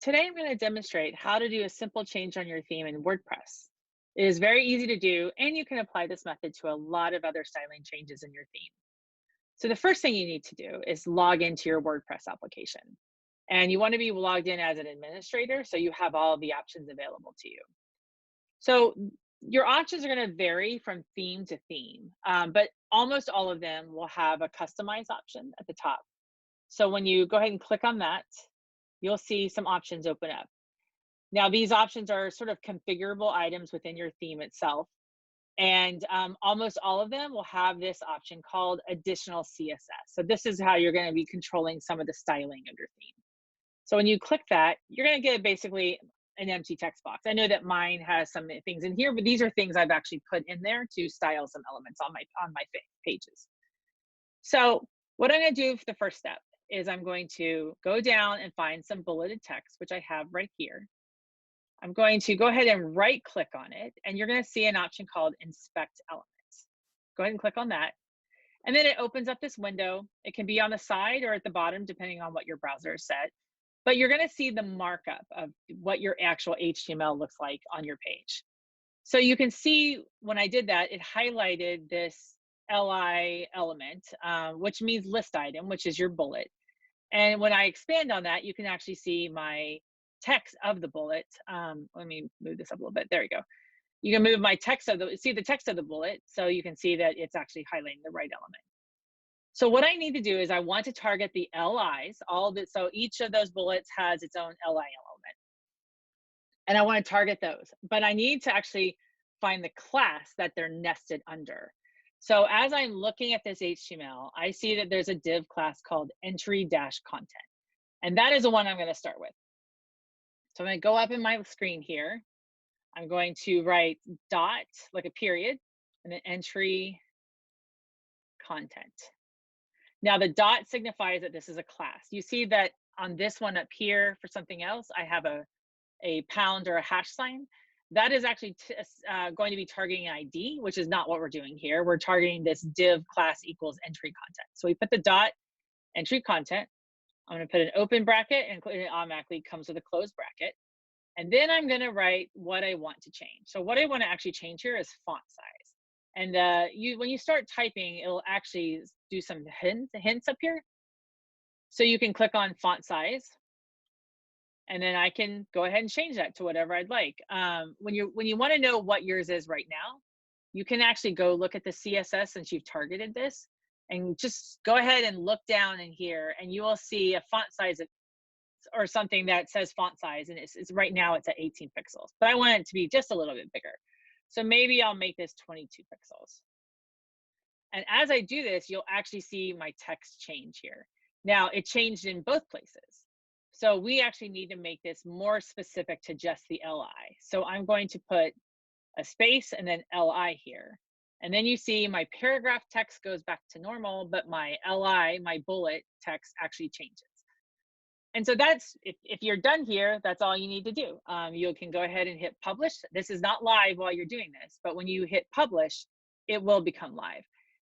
Today I'm going to demonstrate how to do a simple change on your theme in WordPress. It is very easy to do, and you can apply this method to a lot of other styling changes in your theme. So the first thing you need to do is log into your WordPress application. And you want to be logged in as an administrator so you have all the options available to you. So your options are going to vary from theme to theme, but almost all of them will have a customize option at the top. So when you go ahead and click on that, you'll see some options open up. Now, these options are sort of configurable items within your theme itself. And almost all of them will have this option called additional CSS. So this is how you're going to be controlling some of the styling of your theme. So when you click that, you're going to get basically an empty text box. I know that mine has some things in here, but these are things I've actually put in there to style some elements on my pages. So what I'm going to do for the first step is I'm going to go down and find some bulleted text, which I have right here. I'm going to go ahead and right click on it, and you're going to see an option called Inspect Elements. Go ahead and click on that. And then it opens up this window. It can be on the side or at the bottom, depending on what your browser is set. But you're going to see the markup of what your actual HTML looks like on your page. So you can see when I did that, it highlighted this LI element, which means list item, which is your bullet. And when I expand on that, you can actually see my text of the bullet. Let me move this up a little bit. There we go. You can move my text of the text of the bullet, so you can see that it's actually highlighting the right element. So what I need to do is I want to target the LIs, so each of those bullets has its own LI element. And I want to target those, but I need to actually find the class that they're nested under. So as I'm looking at this HTML, I see that there's a div class called entry-content. And that is the one I'm going to start with. So I'm going to go up in my screen here. I'm going to write dot, like a period, and then entry content. Now the dot signifies that this is a class. You see that on this one up here for something else, I have a pound or a hash sign. That is actually going to be targeting an ID, which is not what we're doing here. We're targeting this div class equals entry content. So we put the dot entry content. I'm going to put an open bracket, and it automatically comes with a closed bracket. And then I'm going to write what I want to change. So what I want to actually change here is font size. And when you start typing, it'll actually do some hints up here. So you can click on font size, and then I can go ahead and change that to whatever I'd like. When you want to know what yours is right now, you can actually go look at the CSS since you've targeted this, and just go ahead and look down in here, and you will see a font size or something that says font size, and it's right now it's at 18 pixels, but I want it to be just a little bit bigger. So maybe I'll make this 22 pixels. And as I do this, you'll actually see my text change here. Now it changed in both places. So we actually need to make this more specific to just the LI. So I'm going to put a space and then LI here. And then you see my paragraph text goes back to normal, but my LI, my bullet text actually changes. And so that's, if you're done here, that's all you need to do. You can go ahead and hit publish. This is not live while you're doing this, but when you hit publish, it will become live.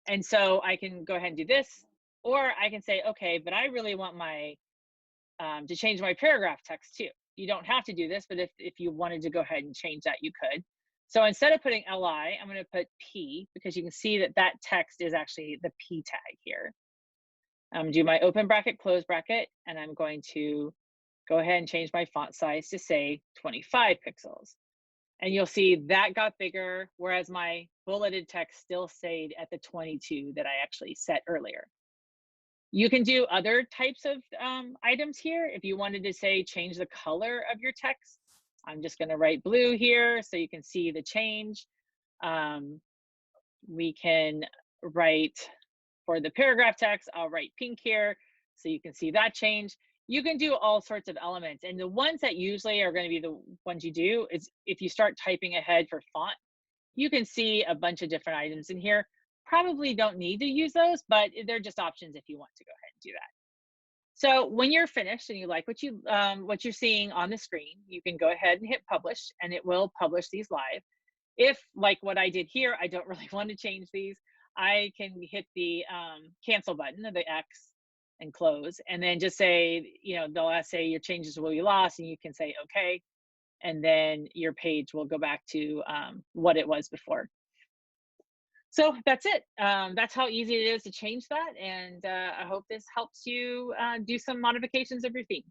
And so I can go ahead and do this, or I can say, okay, but I really want my to change my paragraph text too. You don't have to do this, but if you wanted to go ahead and change that, you could. So instead of putting LI, I'm going to put P, because you can see that that text is actually the P tag here. Do my open bracket, close bracket, and I'm going to go ahead and change my font size to say 25 pixels. And you'll see that got bigger, whereas my bulleted text still stayed at the 22 that I actually set earlier. You can do other types of items here. If you wanted to say change the color of your text, I'm just going to write blue here so you can see the change. We can write, for the paragraph text, I'll write pink here so you can see that change. You can do all sorts of elements, and the ones that usually are going to be the ones you do is if you start typing ahead for font, you can see a bunch of different items in here. Probably don't need to use those, but they're just options if you want to go ahead and do that. So when you're finished and you like what you're seeing on the screen, you can go ahead and hit publish, and it will publish these live. If, like what I did here, I don't really want to change these, I can hit the cancel button, or the X, and close, and then just say, they'll say your changes will be lost, and you can say okay, and then your page will go back to what it was before. So that's it. That's how easy it is to change that, and I hope this helps you do some modifications of your theme.